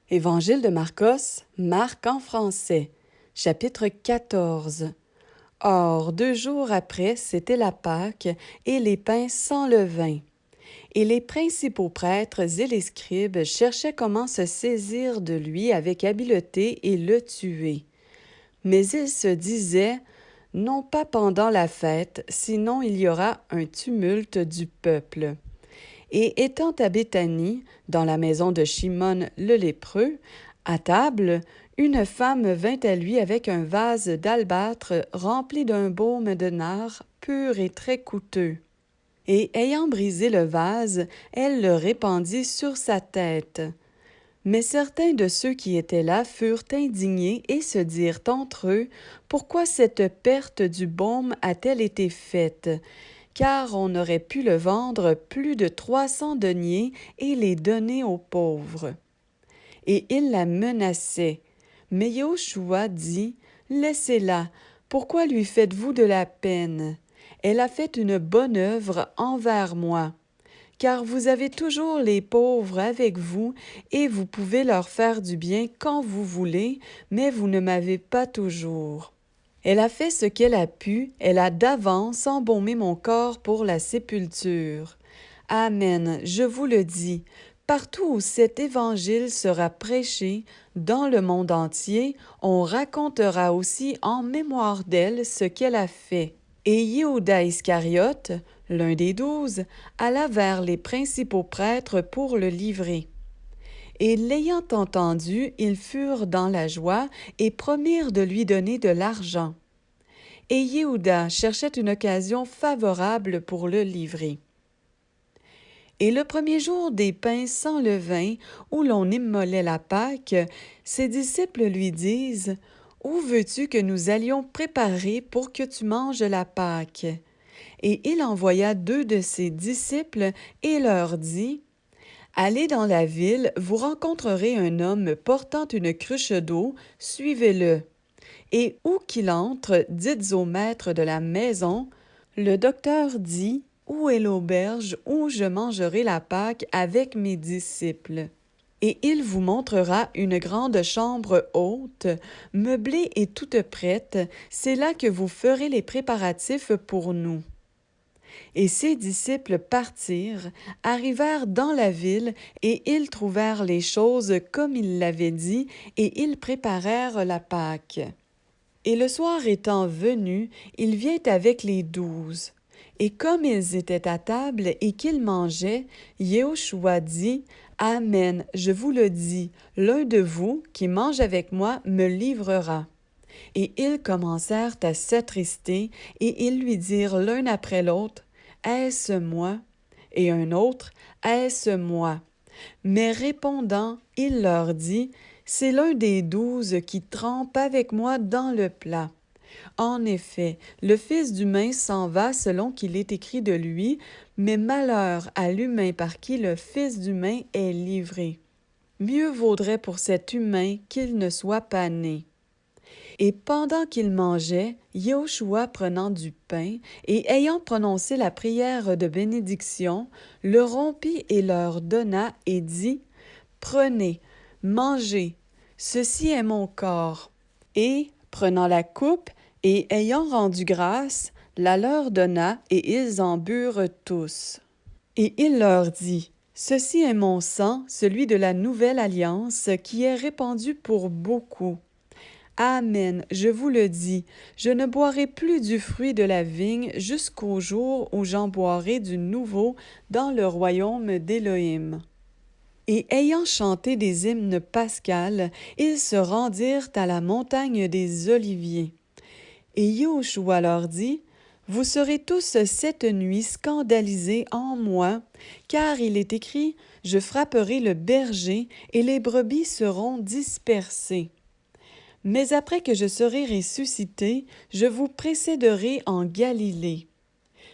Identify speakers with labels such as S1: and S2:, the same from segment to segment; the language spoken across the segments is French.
S1: Évangile de Marcos, Marc en français, chapitre 14. Or, 2 jours après, c'était la Pâque et les pains sans levain. Et les principaux prêtres et les scribes cherchaient comment se saisir de lui avec habileté et le tuer. Mais ils se disaient, non pas pendant la fête, sinon il y aura un tumulte du peuple. Et étant à Béthanie, dans la maison de Shimon le lépreux, à table, une femme vint à lui avec un vase d'albâtre rempli d'un baume de nard pur et très coûteux. Et ayant brisé le vase, elle le répandit sur sa tête. Mais certains de ceux qui étaient là furent indignés et se dirent entre eux, « Pourquoi cette perte du baume a-t-elle été faite? Car on aurait pu le vendre plus de 300 deniers et les donner aux pauvres. » Et ils la menaçaient. Mais Yoshua dit, « Laissez-la, pourquoi lui faites-vous de la peine? Elle a fait une bonne œuvre envers moi. Car vous avez toujours les pauvres avec vous, et vous pouvez leur faire du bien quand vous voulez, mais vous ne m'avez pas toujours. Elle a fait ce qu'elle a pu, elle a d'avance embaumé mon corps pour la sépulture. Amen, je vous le dis, partout où cet évangile sera prêché, dans le monde entier, on racontera aussi en mémoire d'elle ce qu'elle a fait. » Et Yehuda Iscariote, l'un des 12, alla vers les principaux prêtres pour le livrer. Et l'ayant entendu, ils furent dans la joie et promirent de lui donner de l'argent. Et Yehuda cherchait une occasion favorable pour le livrer. Et le premier jour des pains sans levain, où l'on immolait la Pâque, ses disciples lui disent, « Où veux-tu que nous allions préparer pour que tu manges la Pâque? » Et il envoya 2 de ses disciples et leur dit, « Allez dans la ville, vous rencontrerez un homme portant une cruche d'eau, suivez-le. Et où qu'il entre, dites au maître de la maison, « Le docteur dit, où est l'auberge où je mangerai la Pâque avec mes disciples? » Et il vous montrera une grande chambre haute, meublée et toute prête, c'est là que vous ferez les préparatifs pour nous. Et ses disciples partirent, arrivèrent dans la ville, et ils trouvèrent les choses comme il l'avait dit, et ils préparèrent la Pâque. Et le soir étant venu, il vient avec les 12. Et comme ils étaient à table et qu'ils mangeaient, Yehoshua dit, « Amen, je vous le dis, l'un de vous qui mange avec moi me livrera. » Et ils commencèrent à s'attrister, et ils lui dirent l'un après l'autre, « Est-ce moi? » Et un autre, « Est-ce moi? » Mais répondant, il leur dit, « C'est l'un des 12 qui trempe avec moi dans le plat. » En effet, le Fils d'humain s'en va selon qu'il est écrit de lui, mais malheur à l'humain par qui le Fils d'humain est livré. Mieux vaudrait pour cet humain qu'il ne soit pas né. Et pendant qu'ils mangeaient, Yehoshua prenant du pain, et ayant prononcé la prière de bénédiction, le rompit et leur donna, et dit, « Prenez, mangez, ceci est mon corps. » Et, prenant la coupe, et ayant rendu grâce, la leur donna, et ils en burent tous. Et il leur dit, « Ceci est mon sang, celui de la nouvelle alliance, qui est répandu pour beaucoup. Amen, je vous le dis, je ne boirai plus du fruit de la vigne jusqu'au jour où j'en boirai du nouveau dans le royaume d'Élohim. » Et ayant chanté des hymnes pascals, ils se rendirent à la montagne des Oliviers. Et Yehoshua leur dit, « Vous serez tous cette nuit scandalisés en moi, car il est écrit, « Je frapperai le berger, et les brebis seront dispersées. » Mais après que je serai ressuscité, je vous précéderai en Galilée. »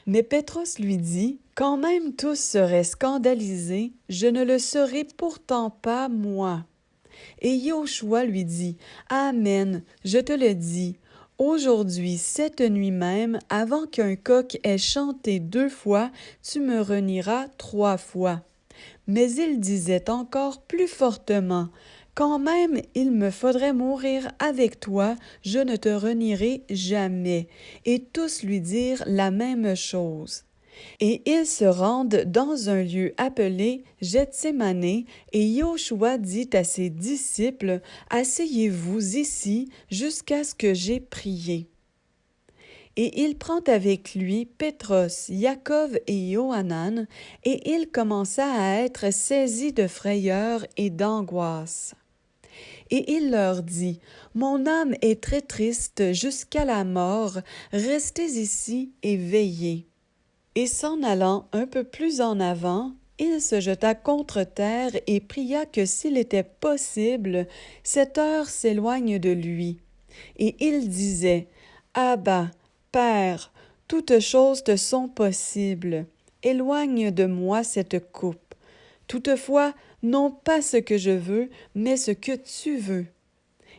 S1: Mais Pétros lui dit, « Quand même tous seraient scandalisés, je ne le serai pourtant pas moi. » Et Yehoshua lui dit, « Amen, je te le dis, aujourd'hui, cette nuit même, avant qu'un coq ait chanté 2 fois, tu me renieras 3 fois. » Mais il disait encore plus fortement, Quand même il me faudrait mourir avec toi, je ne te renierai jamais. Et tous lui dirent la même chose. Et ils se rendent dans un lieu appelé Gethsémané, et Yoshua dit à ses disciples, asseyez-vous ici jusqu'à ce que j'aie prié. Et il prend avec lui Pétros, Jacob et Johanan, et il commença à être saisi de frayeur et d'angoisse. Et il leur dit, mon âme est très triste jusqu'à la mort, restez ici et veillez. Et s'en allant un peu plus en avant, il se jeta contre terre et pria que s'il était possible, cette heure s'éloigne de lui. Et il disait, Abba, Père, toutes choses te sont possibles. Éloigne de moi cette coupe. Toutefois, non pas ce que je veux, mais ce que tu veux.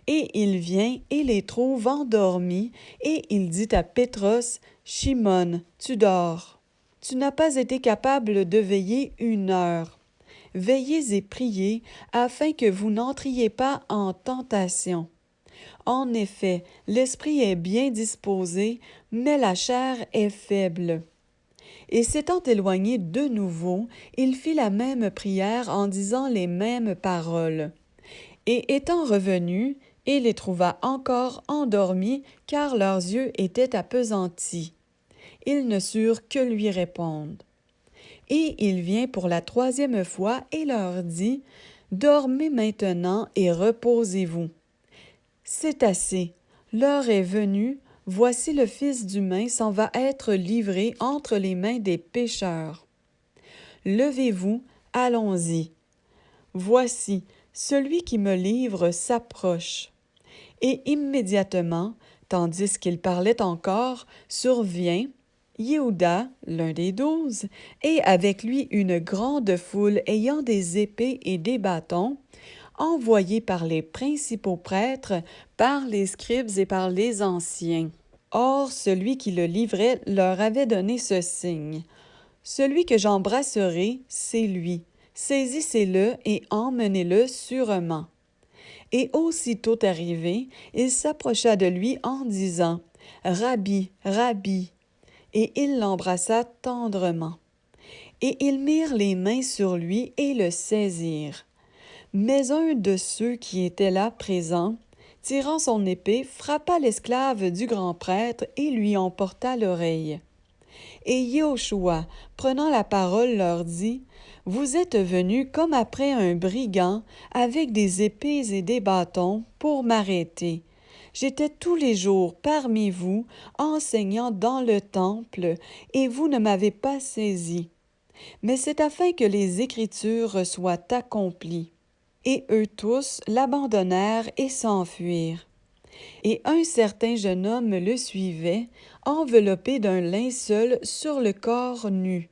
S1: Et il vient et les trouve endormis, et il dit à Pétros, Shimon, tu dors. Tu n'as pas été capable de veiller 1 heure. Veillez et priez, afin que vous n'entriez pas en tentation. En effet, l'esprit est bien disposé, mais la chair est faible. Et s'étant éloigné de nouveau, il fit la même prière en disant les mêmes paroles. Et étant revenu, il les trouva encore endormis, car leurs yeux étaient appesantis. Ils ne surent que lui répondre. Et il vient pour la 3e fois et leur dit, dormez maintenant et reposez-vous. C'est assez, l'heure est venue, voici le Fils d'humain s'en va être livré entre les mains des pécheurs. Levez-vous, allons-y. Voici, celui qui me livre s'approche. Et immédiatement, tandis qu'il parlait encore, survient Yehuda, l'un des 12, et avec lui une grande foule ayant des épées et des bâtons, envoyés par les principaux prêtres, par les scribes et par les anciens. Or, celui qui le livrait leur avait donné ce signe. Celui que j'embrasserai, c'est lui. Saisissez-le et emmenez-le sûrement. Et aussitôt arrivé, il s'approcha de lui en disant, Rabbi, Rabbi. Et il l'embrassa tendrement. Et ils mirent les mains sur lui et le saisirent. Mais un de ceux qui étaient là présents, tirant son épée, frappa l'esclave du grand prêtre et lui emporta l'oreille. Et Yoshua, prenant la parole, leur dit, vous êtes venus comme après un brigand, avec des épées et des bâtons, pour m'arrêter. J'étais tous les jours parmi vous, enseignant dans le temple, et vous ne m'avez pas saisi. Mais c'est afin que les Écritures soient accomplies. Et eux tous l'abandonnèrent et s'enfuirent. Et un certain jeune homme le suivait, enveloppé d'un linceul sur le corps nu.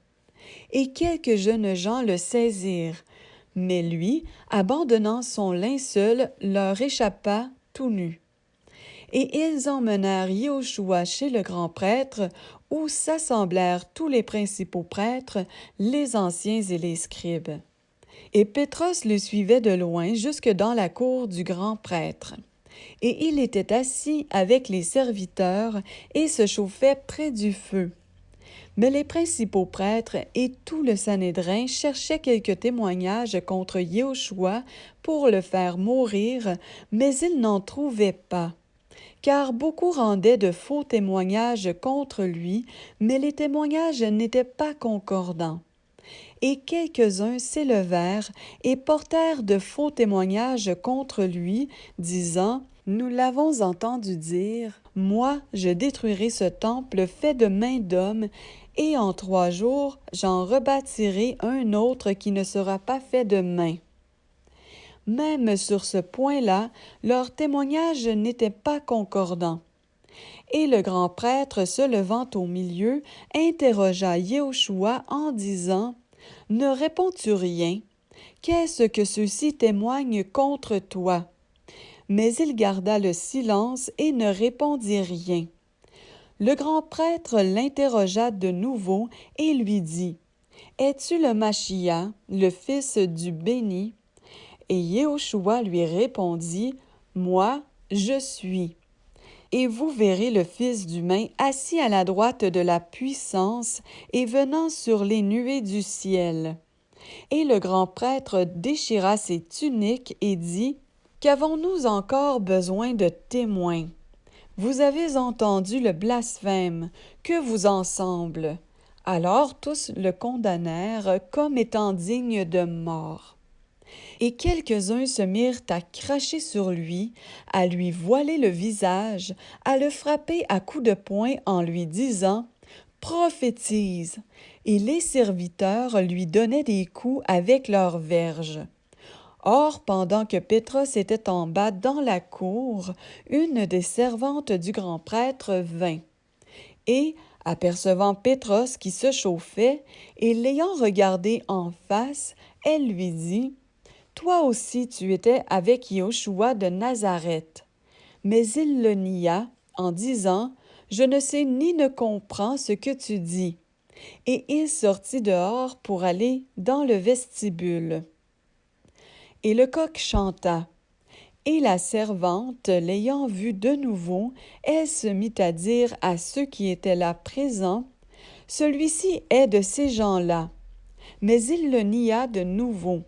S1: Et quelques jeunes gens le saisirent. Mais lui, abandonnant son linceul, leur échappa tout nu. Et ils emmenèrent Yoshua chez le grand prêtre, où s'assemblèrent tous les principaux prêtres, les anciens et les scribes. Et Pétros le suivait de loin jusque dans la cour du grand prêtre. Et il était assis avec les serviteurs et se chauffait près du feu. Mais les principaux prêtres et tout le Sanhédrin cherchaient quelques témoignages contre Yoshua pour le faire mourir, mais ils n'en trouvaient pas. Car beaucoup rendaient de faux témoignages contre lui, mais les témoignages n'étaient pas concordants. Et quelques-uns s'élevèrent et portèrent de faux témoignages contre lui, disant, nous l'avons entendu dire, moi, je détruirai ce temple fait de mains d'hommes, et en 3 jours, j'en rebâtirai un autre qui ne sera pas fait de mains. Même sur ce point-là, leur témoignage n'était pas concordant. Et le grand prêtre, se levant au milieu, interrogea Yoshua en disant, « Ne réponds-tu rien? Qu'est-ce que ceux-ci témoignent contre toi? » Mais il garda le silence et ne répondit rien. Le grand prêtre l'interrogea de nouveau et lui dit, « Es-tu le Machia, le fils du béni? » Et Yehoshua lui répondit, Moi, je suis. Et vous verrez le Fils d'humain assis à la droite de la puissance et venant sur les nuées du ciel. Et le grand prêtre déchira ses tuniques et dit, Qu'avons-nous encore besoin de témoins? Vous avez entendu le blasphème, que vous en semble? Alors tous le condamnèrent comme étant digne de mort. Et quelques-uns se mirent à cracher sur lui, à lui voiler le visage, à le frapper à coups de poing en lui disant « Prophétise !» Et les serviteurs lui donnaient des coups avec leurs verges. Or, pendant que Pétros était en bas dans la cour, une des servantes du grand prêtre vint. Et, apercevant Pétros qui se chauffait, et l'ayant regardé en face, elle lui dit, « Toi aussi tu étais avec Yehoshua de Nazareth. » Mais il le nia, en disant, « Je ne sais ni ne comprends ce que tu dis. » Et il sortit dehors pour aller dans le vestibule. Et le coq chanta. Et la servante, l'ayant vu de nouveau, elle se mit à dire à ceux qui étaient là présents, « Celui-ci est de ces gens-là. » Mais il le nia de nouveau.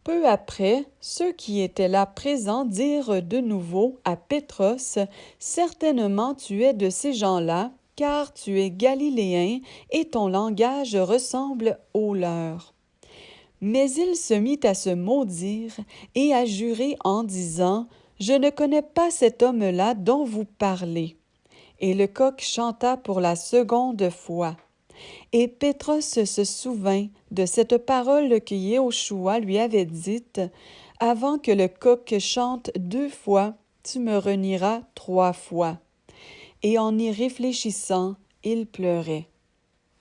S1: Peu après, ceux qui étaient là présents dirent de nouveau à Pétros, « Certainement tu es de ces gens-là, car tu es galiléen et ton langage ressemble au leur. » Mais il se mit à se maudire et à jurer en disant, « Je ne connais pas cet homme-là dont vous parlez. » Et le coq chanta pour la seconde fois. Et Pétros se souvint de cette parole que Yehoshua lui avait dite, « Avant que le coq chante 2 fois, tu me renieras 3 fois. » Et en y réfléchissant, il pleurait.